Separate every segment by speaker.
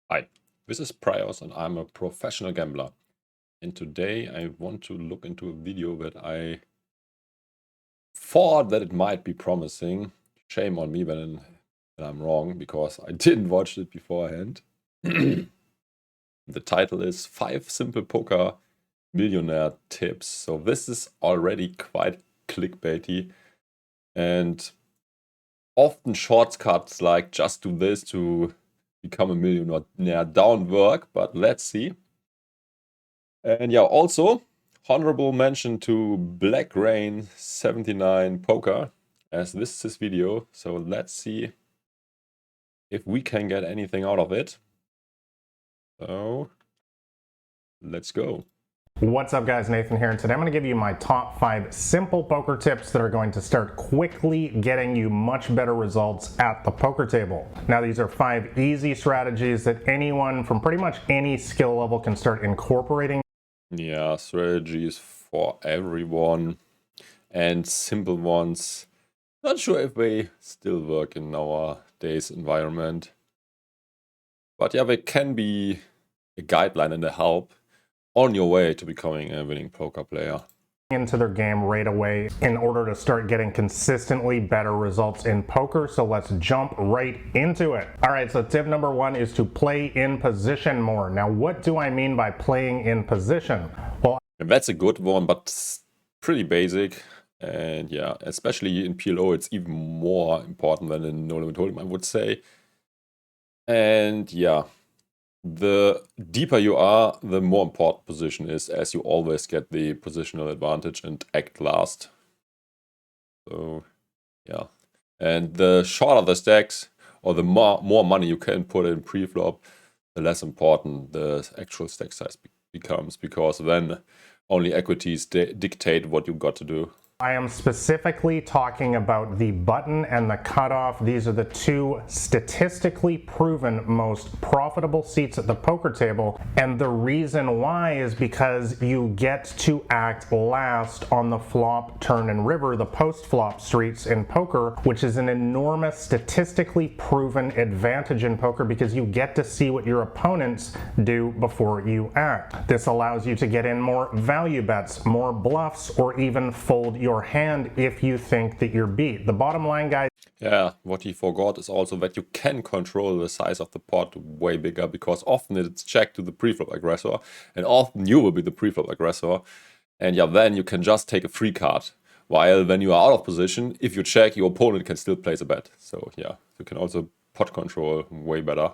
Speaker 1: Hi, this is Praios and I'm a professional gambler. And today I want to look into a video that I thought that it might be promising. Shame on me when I'm wrong, because I didn't watch it beforehand. The title is 5 Simple Poker Millionaire Tips. So this is already quite clickbaity, and often shortcuts like just do this to become a millionaire don't work, but let's see. And yeah, also honorable mention to Black Rain 79 Poker, as this is his video. So let's see if we can get anything out of it. So let's go.
Speaker 2: What's up guys, Nathan here, and today I'm going to give you my top 5 simple poker tips that are going to start quickly getting you much better results at the poker table. Now these are 5 easy strategies that anyone from pretty much any skill level can start incorporating.
Speaker 1: Yeah, strategies for everyone and simple ones. Not sure if they still work in nowadays environment. But yeah, they can be a guideline and a help on your way to becoming a winning poker player.
Speaker 2: Into their game right away in order to start getting consistently better results in poker. So let's jump right into it. All right, so tip number 1 is to play in position more. Now, what do I mean by playing in position? Well,
Speaker 1: and that's a good one, but pretty basic. And yeah, especially in PLO, it's even more important than in No Limit Hold'em, I would say. And yeah, the deeper you are, the more important position is, as you always get the positional advantage and act last. So yeah, and the shorter the stacks, or the more money you can put in pre-flop, the less important the actual stack size becomes, because then only equities dictate what you got to do.
Speaker 2: I am specifically talking about the button and the cutoff. These are the 2 statistically proven most profitable seats at the poker table. And the reason why is because you get to act last on the flop, turn, and river, the post-flop streets in poker, which is an enormous statistically proven advantage in poker because you get to see what your opponents do before you act. This allows you to get in more value bets, more bluffs, or even fold your hand if you think that you're beat. The bottom line, guys.
Speaker 1: Yeah, what he forgot is also that you can control the size of the pot way bigger, because often it's checked to the preflop aggressor, and often you will be the preflop aggressor. And yeah, then you can just take a free card. While when you are out of position, if you check, your opponent can still place a bet. So yeah, you can also pot control way better.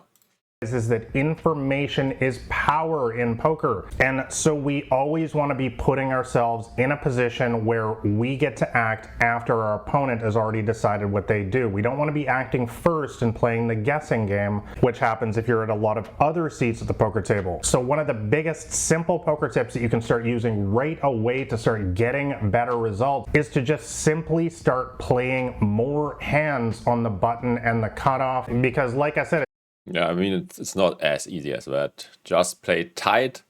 Speaker 2: Is that information is power in poker, and so we always want to be putting ourselves in a position where we get to act after our opponent has already decided what they do. We don't want to be acting first and playing the guessing game, which happens if you're at a lot of other seats at the poker table. So one of the biggest simple poker tips that you can start using right away to start getting better results is to just simply start playing more hands on the button and the cutoff, because like I said,
Speaker 1: yeah, I mean, it's not as easy as that. Just play tight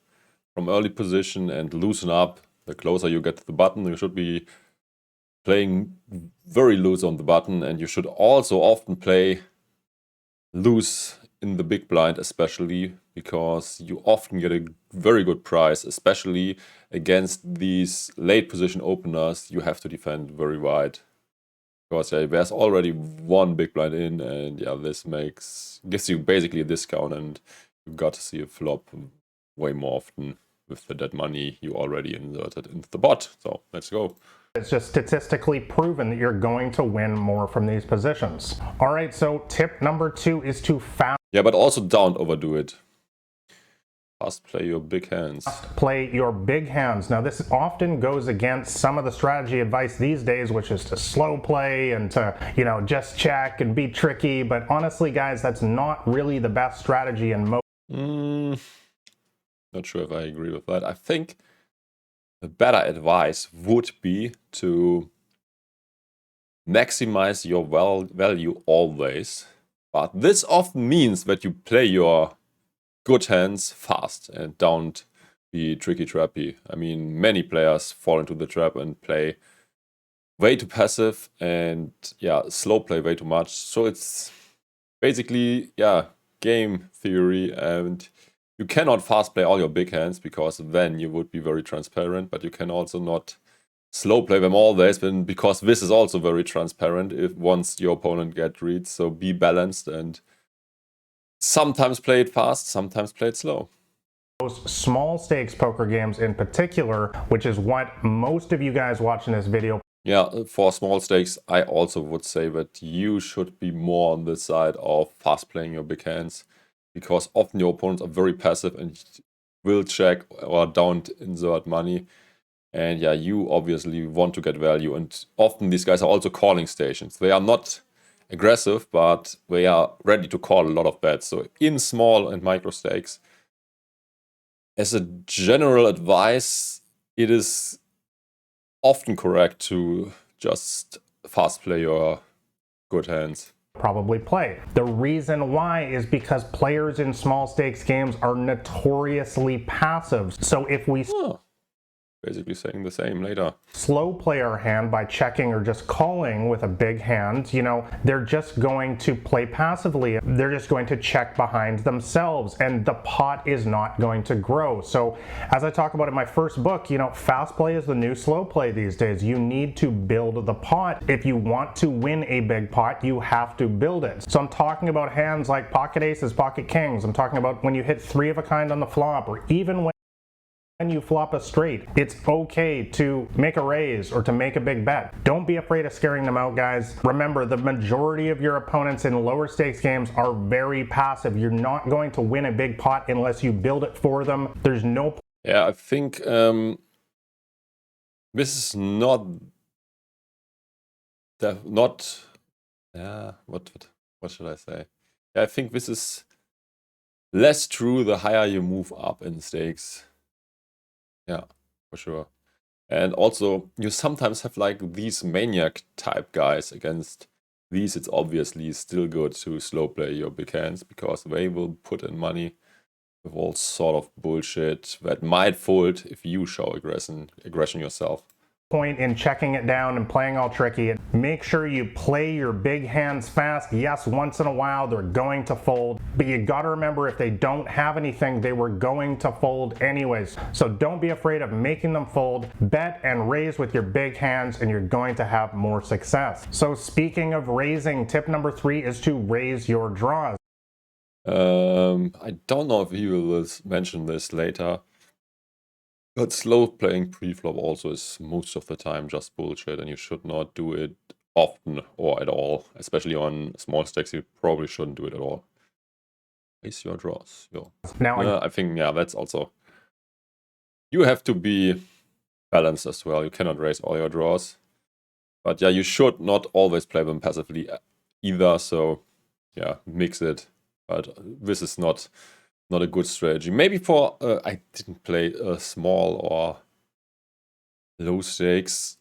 Speaker 1: from early position and loosen up. The closer you get to the button, you should be playing very loose on the button, and you should also often play loose in the big blind, especially because you often get a very good price, especially against these late position openers. You have to defend very wide, because there's already one big blind in, and yeah, this gives you basically a discount, and you got to see a flop way more often with the dead money you already inserted into the pot. So let's go.
Speaker 2: It's just statistically proven that you're going to win more from these positions. All right, so tip number 2 is to fast.
Speaker 1: Yeah, but also don't overdo it. Just play your big hands.
Speaker 2: Play your big hands. Now this often goes against some of the strategy advice these days, which is to slow play and to, just check and be tricky. But honestly, guys, that's not really the best strategy in most.
Speaker 1: Not sure if I agree with that. I think the better advice would be to maximize your value always. But this often means that you play your good hands fast and don't be tricky trappy. I mean, many players fall into the trap and play way too passive and yeah, slow play way too much. So it's basically, yeah, game theory, and you cannot fast play all your big hands because then you would be very transparent, but you can also not slow play them always, because this is also very transparent if once your opponent gets reads. So be balanced and sometimes play it fast, sometimes play it slow.
Speaker 2: Those small stakes poker games in particular, which is what most of you guys watching this video.
Speaker 1: Yeah, for small stakes, I also would say that you should be more on the side of fast playing your big hands, because often your opponents are very passive and will check or don't insert money. And yeah, you obviously want to get value, and often these guys are also calling stations. They are not aggressive, but they are ready to call a lot of bets. So in small and micro stakes, as a general advice, it is often correct to just fast play your good hands.
Speaker 2: Probably play. The reason why is because players in small stakes games are notoriously passive. So if we
Speaker 1: Basically saying the same later.
Speaker 2: slow play our hand by checking or just calling with a big hand, you know, they're just going to play passively. They're just going to check behind themselves, and the pot is not going to grow. So as I talk about in my first book, you know, fast play is the new slow play these days. You need to build the pot. If you want to win a big pot, you have to build it. So I'm talking about hands like pocket aces, pocket kings. I'm talking about when you hit 3 of a kind on the flop, or even when you flop a straight. It's okay to make a raise or to make a big bet. Don't be afraid of scaring them out, guys. Remember, the majority of your opponents in lower stakes games are very passive. You're not going to win a big pot unless you build it for them. There's no...
Speaker 1: Yeah, I think this is not what should I say? Yeah, I think this is less true the higher you move up in stakes. Yeah, for sure. And also, you sometimes have like these maniac type guys. Against these, it's obviously still good to slow play your big hands, because they will put in money with all sort of bullshit that might fold if you show aggression yourself.
Speaker 2: Point in checking it down and playing all tricky. Make sure you play your big hands fast. Yes, once in a while they're going to fold, but you got to remember, if they don't have anything, they were going to fold anyways. So don't be afraid of making them fold. Bet and raise with your big hands, and you're going to have more success. So speaking of raising, tip number 3 is to raise your draws.
Speaker 1: I don't know if he will mention this later, but slow playing pre-flop also is most of the time just bullshit, and you should not do it often or at all. Especially on small stakes, you probably shouldn't do it at all. Raise your draws. Now, I think, yeah, that's also... You have to be balanced as well. You cannot raise all your draws. But yeah, you should not always play them passively either. So yeah, mix it. But this is not a good strategy. Maybe for... I didn't play small or low stakes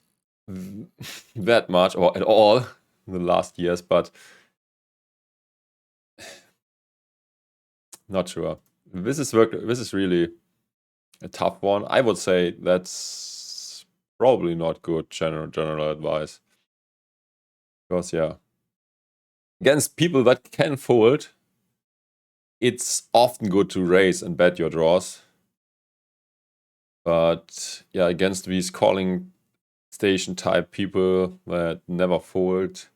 Speaker 1: that much or at all in the last years, but not sure. This is really a tough one. I would say that's probably not good general advice. Because yeah, against people that can fold, it's often good to raise and bet your draws. But yeah, against these calling station type people that never fold,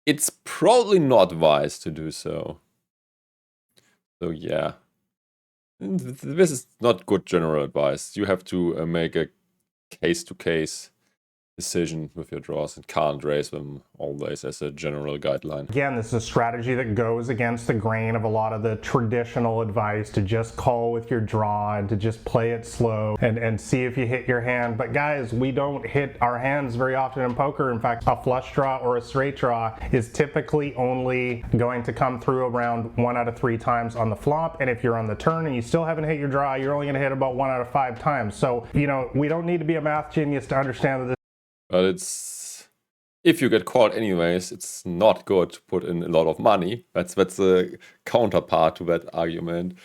Speaker 1: it's probably not wise to do so. So yeah, this is not good general advice. You have to make a case-to-case decision with your draws and can't raise them always as a general guideline.
Speaker 2: Again, this is a strategy that goes against the grain of a lot of the traditional advice to just call with your draw and to just play it slow and see if you hit your hand. But guys, we don't hit our hands very often in poker. In fact, a flush draw or a straight draw is typically only going to come through around 1 out of 3 times on the flop. And if you're on the turn and you still haven't hit your draw, you're only going to hit about 1 out of 5 times. So, you know, we don't need to be a math genius to understand that this.
Speaker 1: But it's, if you get caught anyways, it's not good to put in a lot of money. That's a counterpart to that argument.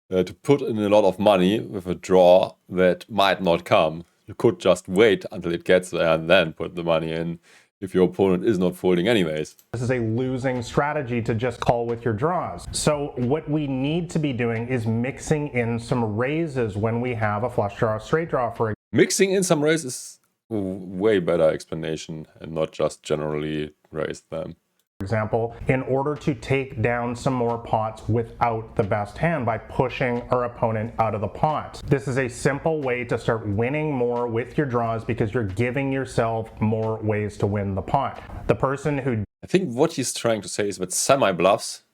Speaker 1: To put in a lot of money with a draw that might not come. You could just wait until it gets there and then put the money in. if your opponent is not folding anyways.
Speaker 2: This is a losing strategy to just call with your draws. So what we need to be doing is mixing in some raises when we have a flush draw, straight draw, for example.
Speaker 1: Mixing in some raise is a way better explanation and not just generally raise them.
Speaker 2: For example, in order to take down some more pots without the best hand by pushing our opponent out of the pot. This is a simple way to start winning more with your draws because you're giving yourself more ways to win the pot. The person who...
Speaker 1: I think what he's trying to say is with semi-bluffs,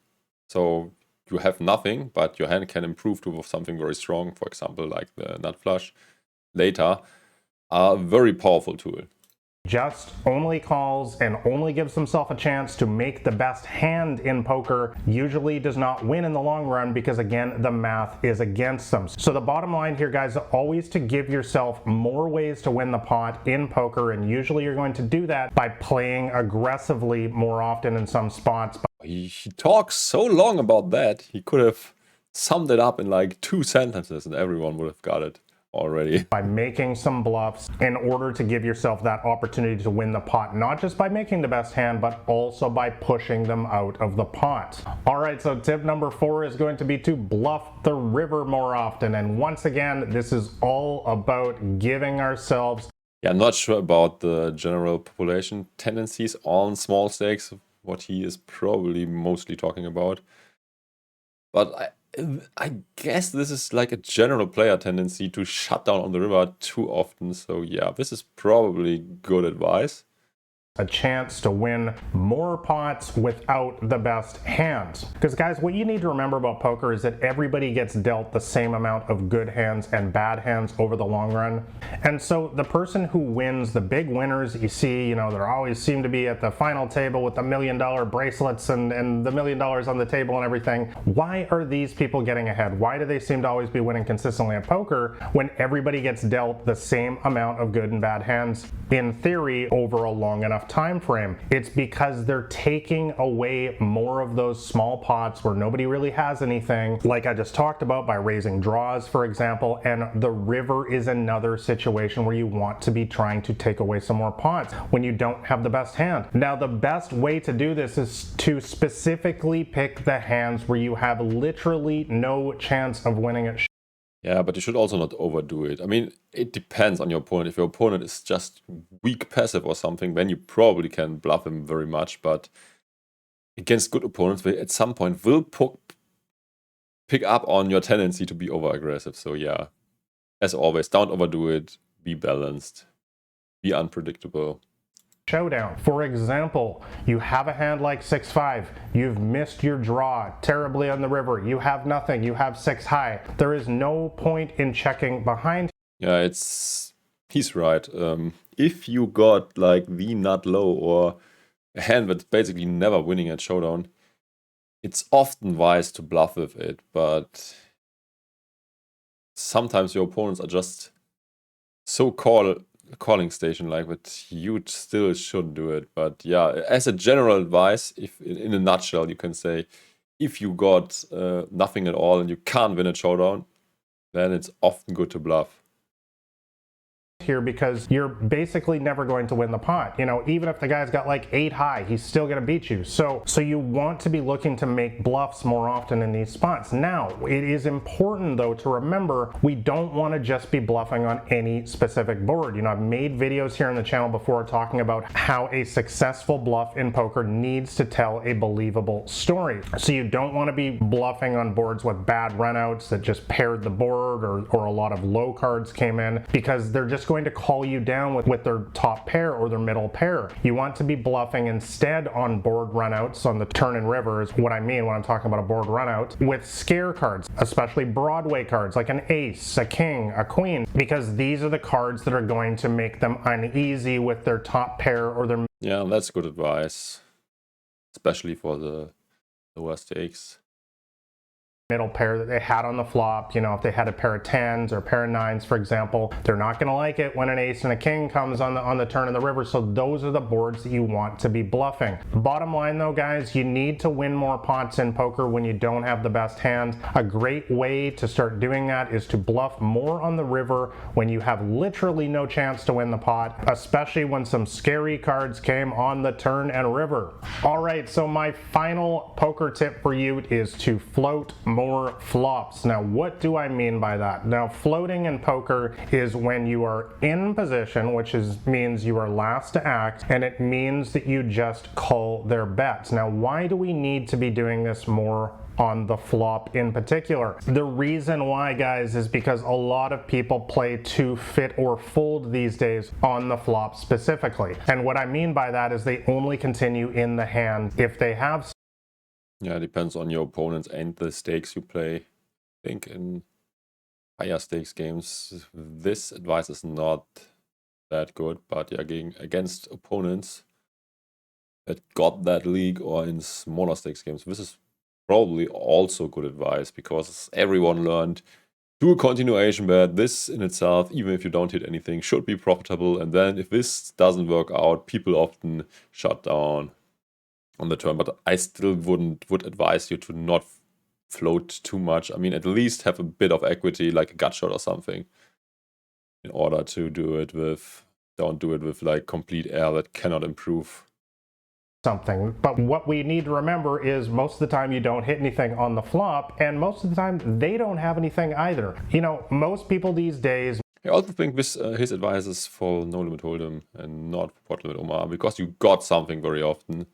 Speaker 1: so you have nothing, but your hand can improve to something very strong, for example, like the nut flush later, are a very powerful tool.
Speaker 2: Just only calls and only gives himself a chance to make the best hand in poker usually does not win in the long run because, again, the math is against them. So the bottom line here, guys, is always to give yourself more ways to win the pot in poker, and usually you're going to do that by playing aggressively more often in some spots.
Speaker 1: He talks so long about that, he could have summed it up in like 2 sentences and everyone would have got it already.
Speaker 2: By making some bluffs in order to give yourself that opportunity to win the pot, not just by making the best hand, but also by pushing them out of the pot. All right, so tip number 4 is going to be to bluff the river more often. And once again, this is all about giving ourselves...
Speaker 1: Yeah, I'm not sure about the general population tendencies on small stakes, what he is probably mostly talking about. But I guess this is like a general player tendency to shut down on the river too often. So yeah, this is probably good advice.
Speaker 2: A chance to win more pots without the best hands. Because guys, what you need to remember about poker is that everybody gets dealt the same amount of good hands and bad hands over the long run. And so the person who wins, the big winners that you see, you know, they always seem to be at the final table with the $1 million bracelets and the $1 million on the table and everything. Why are these people getting ahead? Why do they seem to always be winning consistently at poker when everybody gets dealt the same amount of good and bad hands in theory over a long enough time frame? It's because they're taking away more of those small pots where nobody really has anything, like I just talked about, by raising draws, for example. And the river is another situation where you want to be trying to take away some more pots when you don't have the best hand. Now, the best way to do this is to specifically pick the hands where you have literally no chance of winning it.
Speaker 1: Yeah, but you should also not overdo it. I mean, it depends on your opponent. If your opponent is just weak passive or something, then you probably can bluff him very much. But against good opponents, they at some point will pick up on your tendency to be over-aggressive. So yeah, as always, don't overdo it. Be balanced. Be unpredictable.
Speaker 2: Showdown. For example, you have a hand like 6-5, you've missed your draw terribly on the river, you have nothing, you have 6 high. There is no point in checking behind.
Speaker 1: Yeah, he's right. If you got like the nut low or a hand that's basically never winning at showdown, it's often wise to bluff with it, but sometimes your opponents are just so calling station like, but you still should do it. But yeah, as a general advice, if in a nutshell you can say, if you got nothing at all and you can't win a showdown, then it's often good to bluff.
Speaker 2: Here, because you're basically never going to win the pot. You know, even if the guy's got like 8 high, he's still going to beat you. So you want to be looking to make bluffs more often in these spots. Now, it is important though to remember we don't want to just be bluffing on any specific board. You know, I've made videos here on the channel before talking about how a successful bluff in poker needs to tell a believable story. So you don't want to be bluffing on boards with bad runouts that just paired the board or a lot of low cards came in, because they're just going to call you down with their top pair or their middle pair. You want to be bluffing instead on board runouts on the turn and river is what I mean when I'm talking about a board runout, with scare cards, especially Broadway cards like an ace, a king, a queen, because these are the cards that are going to make them uneasy with their top pair or their...
Speaker 1: Yeah, that's good advice, especially for the lower stakes.
Speaker 2: middle pair that they had on the flop. You know, if they had a pair of 10s or a pair of 9s, for example, they're not going to like it when an ace and a king comes on the turn of the river. So those are the boards that you want to be bluffing. Bottom line though, guys, you need to win more pots in poker when you don't have the best hand. A great way to start doing that is to bluff more on the river when you have literally no chance to win the pot, especially when some scary cards came on the turn and river. All right, so my final poker tip for you is to float more flops. Now, what do I mean by that? Now, floating in poker is when you are in position, which means you are last to act, and it means that you just call their bets. Now, why do we need to be doing this more on the flop in particular? The reason why, guys, is because a lot of people play to fit or fold these days on the flop specifically. And what I mean by that is they only continue in the hand if they have.
Speaker 1: Yeah, it depends on your opponents and the stakes you play. I think in higher stakes games, this advice is not that good, but yeah, against opponents that got that league or in smaller stakes games, this is probably also good advice, because everyone learned do a continuation bet. This in itself, even if you don't hit anything, should be profitable. And then if this doesn't work out, people often shut down on the turn. But I still would advise you to not float too much. I mean, at least have a bit of equity, like a gut shot or something, in order to do it with. Don't do it with like complete air that cannot improve
Speaker 2: Something. But what we need to remember is most of the time you don't hit anything on the flop, and most of the time they don't have anything either. You know, most people these days.
Speaker 1: I also think this his advice is for No Limit Hold'em and not for Pot Limit Omar, because you got something very often.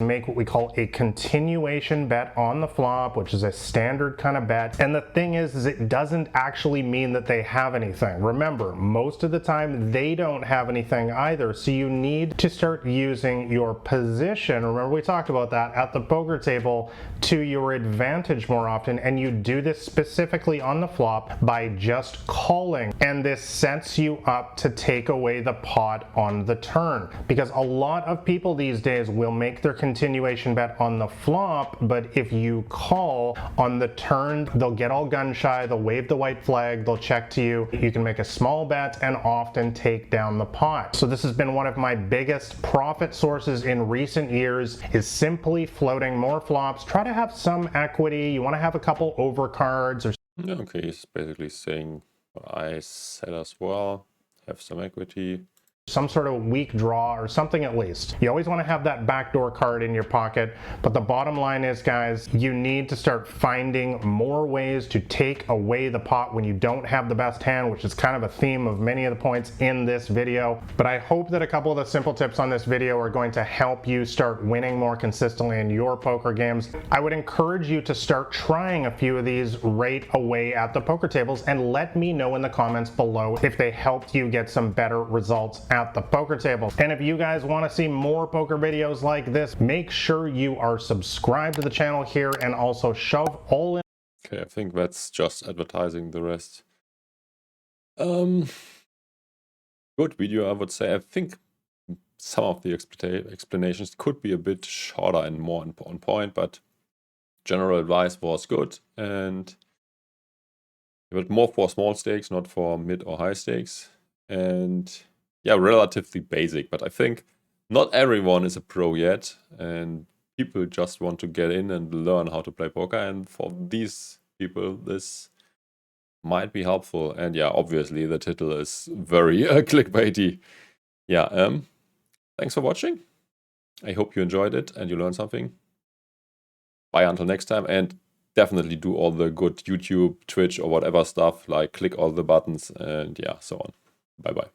Speaker 2: Make what we call a continuation bet on the flop, which is a standard kind of bet. And the thing is it doesn't actually mean that they have anything. Remember, most of the time they don't have anything either. So you need to start using your position. Remember, we talked about that at the poker table, to your advantage more often. And you do this specifically on the flop by just calling. And this sets you up to take away the pot on the turn. Because a lot of people these days will make their continuation bet on the flop, but if you call on the turn, they'll get all gun shy, they'll wave the white flag, they'll check to you. You can make a small bet and often take down the pot. So this has been one of my biggest profit sources in recent years, is simply floating more flops. Try to have some equity. You want to have a couple overcards or.
Speaker 1: Okay, it's basically saying what I said as well. Have some equity.
Speaker 2: Some sort of weak draw or something at least. You always want to have that backdoor card in your pocket, but the bottom line is, guys, you need to start finding more ways to take away the pot when you don't have the best hand, which is kind of a theme of many of the points in this video. But I hope that a couple of the simple tips on this video are going to help you start winning more consistently in your poker games. I would encourage you to start trying a few of these right away at the poker tables, and let me know in the comments below if they helped you get some better results at the poker table. And if you guys want to see more poker videos like this, make sure you are subscribed to the channel here, and also shove all in.
Speaker 1: Okay, I think that's just advertising the rest. Good video, I would say. I think some of the explanations could be a bit shorter and more on point, but general advice was good, and but more for small stakes, not for mid or high stakes. And yeah, relatively basic, but I think not everyone is a pro yet, and people just want to get in and learn how to play poker, and for these people this might be helpful. And yeah, obviously the title is very clickbaity. Yeah, thanks for watching. I hope you enjoyed it and you learned something. Bye until next time, and definitely do all the good YouTube, Twitch or whatever stuff, like click all the buttons and yeah, so on. Bye bye.